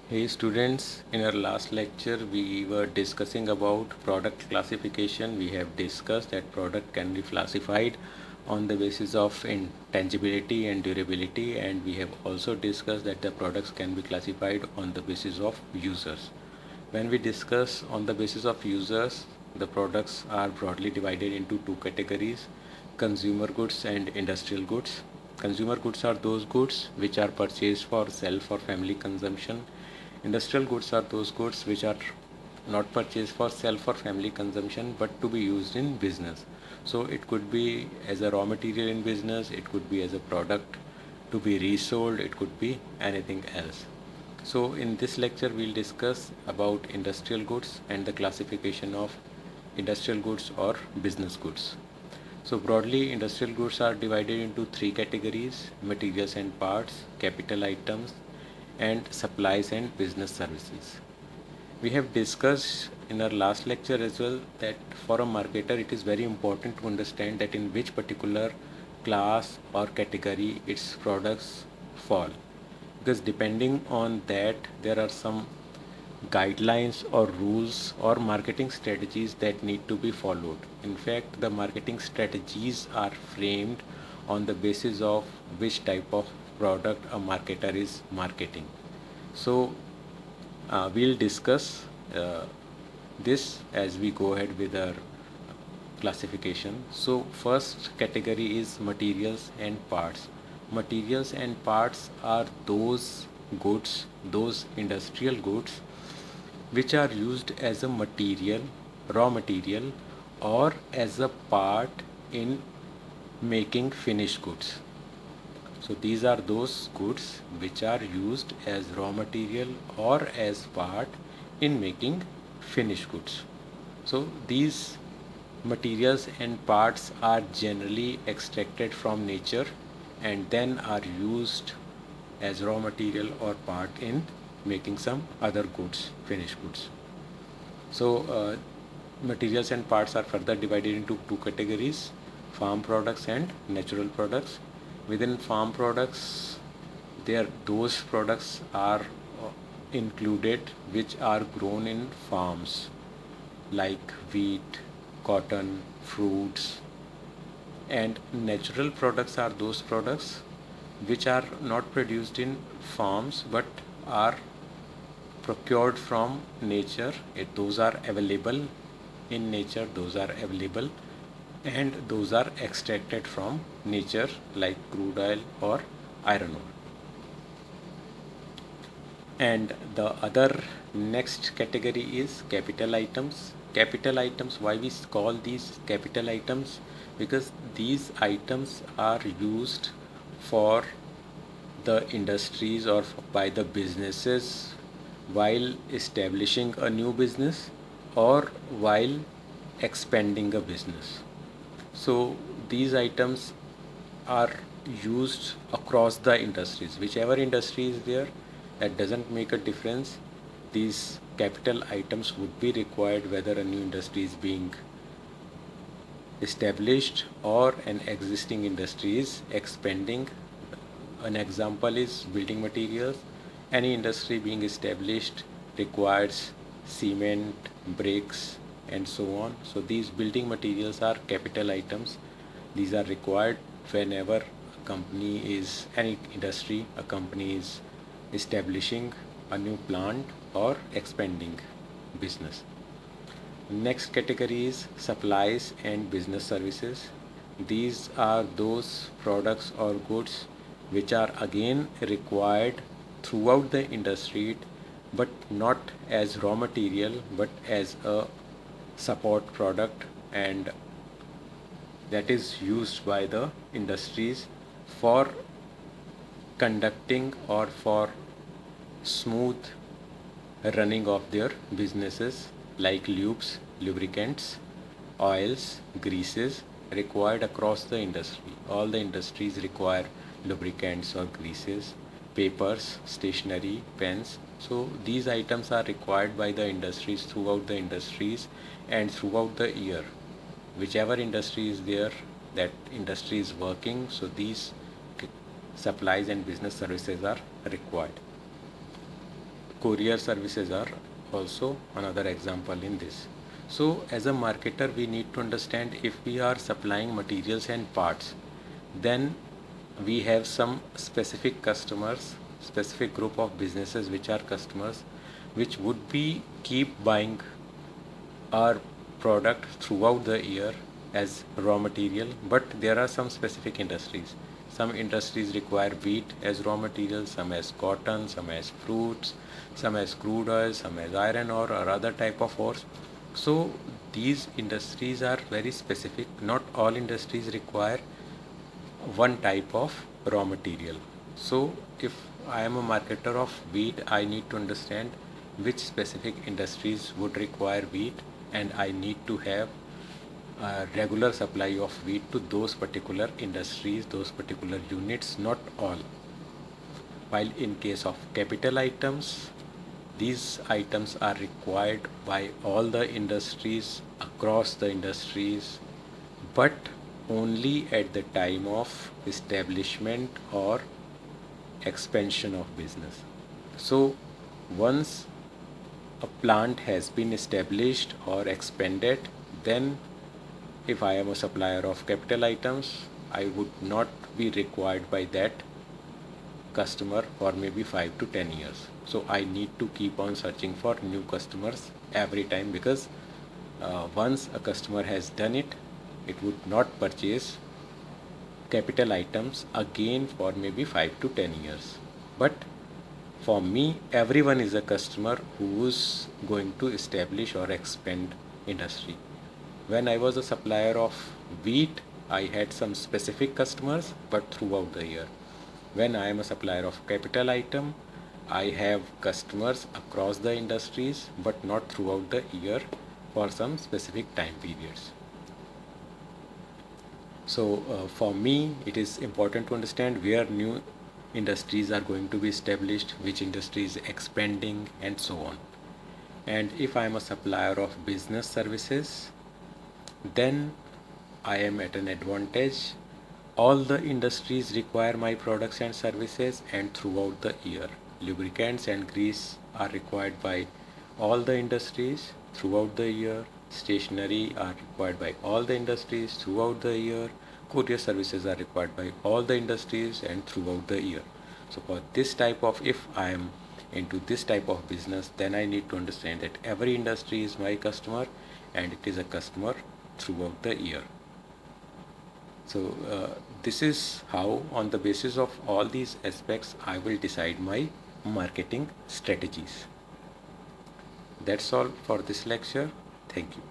Hey students, in our last lecture we were discussing about product classification. We have discussed that product can be classified on the basis of intangibility and durability, and we have also discussed that the products can be classified on the basis of users. When we discuss on the basis of users, the products are broadly divided into two categories: consumer goods and industrial goods. Consumer goods are those goods which are purchased for self or family consumption. Industrial goods are those goods which are not purchased for self or family consumption but to be used in business. So it could be as a raw material in business, it could be as a product to be resold, it could be anything else. So in this lecture we'll discuss about industrial goods and the classification of industrial goods or business goods. So broadly, industrial goods are divided into three categories: materials and parts, capital items, and supplies and business services. We have discussed in our last lecture as well that for a marketer it is very important to understand that in which particular class or category its products fall, because depending on that there are some guidelines or rules or marketing strategies that need to be followed. In fact, the marketing strategies are framed on the basis of which type of product a marketer is marketing. So, we'll discuss this as we go ahead with our classification. So, first category is materials and parts. Materials and parts are those goods, those industrial goods which are used as a material, raw material, or as a part in making finished goods. So these are those goods which are used as raw material or as part in making finished goods. So these materials and parts are generally extracted from nature and then are used as raw material or part in making some other goods, finished goods. So materials and parts are further divided into two categories: farm products and natural products. Within farm products, those products are included which are grown in farms like wheat, cotton, fruits, and natural products are those products which are not produced in farms but are procured from nature. Those are available in nature, those are available, and those are extracted from nature like crude oil or iron ore. And the other next category is capital items. Capital items, why we call these capital items? Because these items are used for the industries or by the businesses while establishing a new business or while expanding a business. So these items are used across the industries. Whichever industry is there, that doesn't make a difference. These capital items would be required whether a new industry is being established or an existing industry is expanding. An example is building materials. Any industry being established requires cement, bricks, and so on. So these building materials are capital items. These are required whenever any industry, a company is establishing a new plant or expanding business. Next category is supplies and business services. These are those products or goods which are again required throughout the industry but not as raw material but as a support product, and that is used by the industries for conducting or for smooth running of their businesses, like lubes, lubricants, oils, greases required across the industry. All the industries require lubricants or greases, papers, stationery, pens. So these items are required by the industries throughout the industries and throughout the year. Whichever industry is there, that industry is working, so these supplies and business services are required. Courier services are also another example in this. So as a marketer, we need to understand if we are supplying materials and parts, then we have some specific customers, specific group of businesses which are customers, which would be keep buying our product throughout the year as raw material. But there are some specific industries. Some industries require wheat as raw material, some as cotton, some as fruits, some as crude oil, some as iron ore or other type of ores. So these industries are very specific. Not all industries require one type of raw material. So if I am a marketer of wheat, I need to understand which specific industries would require wheat, and I need to have a regular supply of wheat to those particular industries, those particular units, not all. While in case of capital items, these items are required by all the industries across the industries, but only at the time of establishment or expansion of business. So once a plant has been established or expanded, then if I am a supplier of capital items, I would not be required by that customer for maybe 5 to 10 years. So I need to keep on searching for new customers every time, because once a customer has done it, it would not purchase capital items again for maybe 5 to 10 years. But for me, everyone is a customer who's going to establish or expand industry. When I was a supplier of wheat, I had some specific customers, but throughout the year. When I am a supplier of capital item, I have customers across the industries, but not throughout the year, for some specific time periods. So for me, it is important to understand where new industries are going to be established, which industry is expanding, and so on. And if I am a supplier of business services, then I am at an advantage. All the industries require my products and services, and throughout the year. Lubricants and grease are required by all the industries throughout the year. Stationery are required by all the industries throughout the year. Courier services are required by all the industries and throughout the year. So for this type of, if I am into this type of business, then I need to understand that every industry is my customer, and it is a customer throughout the year. So this is how, on the basis of all these aspects, I will decide my marketing strategies. That's all for this lecture. Thank you.